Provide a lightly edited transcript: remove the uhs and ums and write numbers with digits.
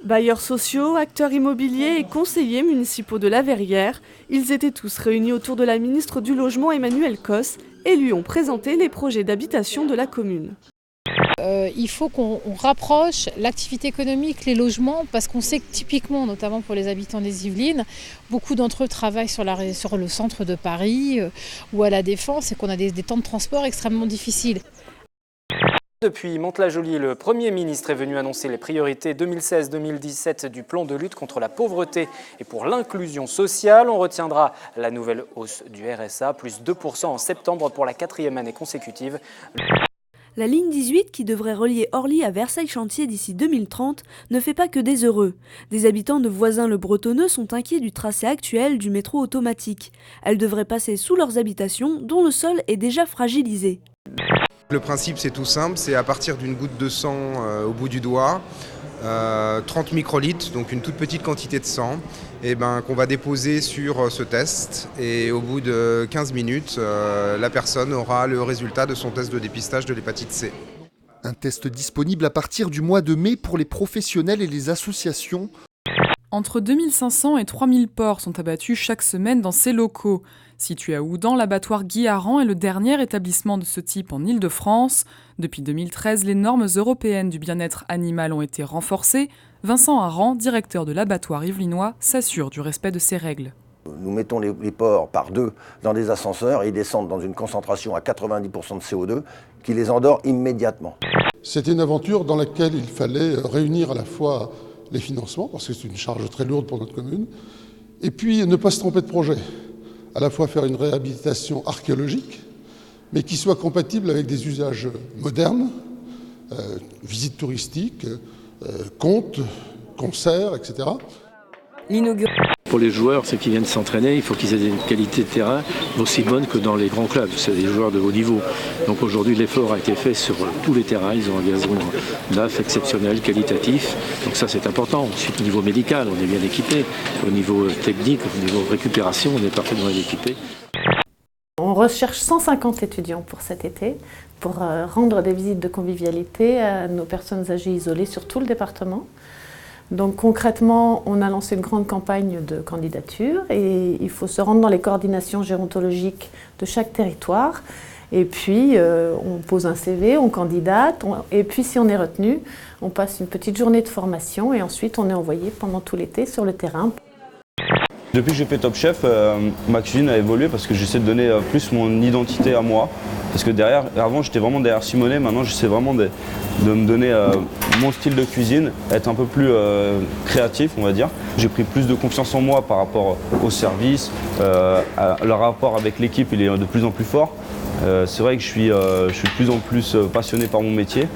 Bailleurs sociaux, acteurs immobiliers et conseillers municipaux de la Verrière, ils étaient tous réunis autour de la ministre du Logement Emmanuelle Cos et lui ont présenté les projets d'habitation de la commune. Il faut qu'on rapproche l'activité économique, les logements, parce qu'on sait que typiquement, notamment pour les habitants des Yvelines, beaucoup d'entre eux travaillent sur le centre de Paris ou à la Défense et qu'on a des temps de transport extrêmement difficiles. Depuis Mantes-la-Jolie, le Premier ministre est venu annoncer les priorités 2016-2017 du plan de lutte contre la pauvreté et pour l'inclusion sociale. On retiendra la nouvelle hausse du RSA, plus 2% en septembre pour la 4e année consécutive. La ligne 18, qui devrait relier Orly à Versailles-Chantier d'ici 2030, ne fait pas que des heureux. Des habitants de Voisins-le-Bretonneux sont inquiets du tracé actuel du métro automatique. Elle devrait passer sous leurs habitations, dont le sol est déjà fragilisé. Le principe, c'est tout simple, c'est à partir d'une goutte de sang au bout du doigt, 30 microlitres, donc une toute petite quantité de sang, qu'on va déposer sur ce test. Et au bout de 15 minutes, la personne aura le résultat de son test de dépistage de l'hépatite C. Un test disponible à partir du mois de mai pour les professionnels et les associations. Entre 2500 et 3000 porcs sont abattus chaque semaine dans ces locaux. Situé à Houdan, l'abattoir Guy Aran est le dernier établissement de ce type en Île-de-France. Depuis 2013, les normes européennes du bien-être animal ont été renforcées. Vincent Aran, directeur de l'abattoir yvelinois, s'assure du respect de ces règles. Nous mettons les porcs par deux dans des ascenseurs et ils descendent dans une concentration à 90% de CO2 qui les endort immédiatement. C'était une aventure dans laquelle il fallait réunir à la fois les financements, parce que c'est une charge très lourde pour notre commune, et puis ne pas se tromper de projet. À la fois faire une réhabilitation archéologique, mais qui soit compatible avec des usages modernes, visites touristiques, contes, concerts, etc. Pour les joueurs, ceux qui viennent s'entraîner, il faut qu'ils aient une qualité de terrain aussi bonne que dans les grands clubs. C'est des joueurs de haut niveau. Donc aujourd'hui, l'effort a été fait sur tous les terrains. Ils ont un gazon neuf, exceptionnel, qualitatif. Donc ça, c'est important. Ensuite, au niveau médical, on est bien équipé. Au niveau technique, au niveau récupération, on est parfaitement équipé. On recherche 150 étudiants pour cet été, pour rendre des visites de convivialité à nos personnes âgées isolées sur tout le département. Donc concrètement, on a lancé une grande campagne de candidature et il faut se rendre dans les coordinations gérontologiques de chaque territoire. Et puis on pose un CV, on candidate, et puis si on est retenu, on passe une petite journée de formation et ensuite on est envoyé pendant tout l'été sur le terrain. Depuis que j'ai fait Top Chef, ma cuisine a évolué parce que j'essaie de donner plus mon identité à moi. Parce que avant j'étais vraiment derrière Simonet, maintenant j'essaie vraiment de me donner mon style de cuisine, être un peu plus créatif on va dire. J'ai pris plus de confiance en moi par rapport au service, le rapport avec l'équipe il est de plus en plus fort. C'est vrai que je suis de plus en plus passionné par mon métier.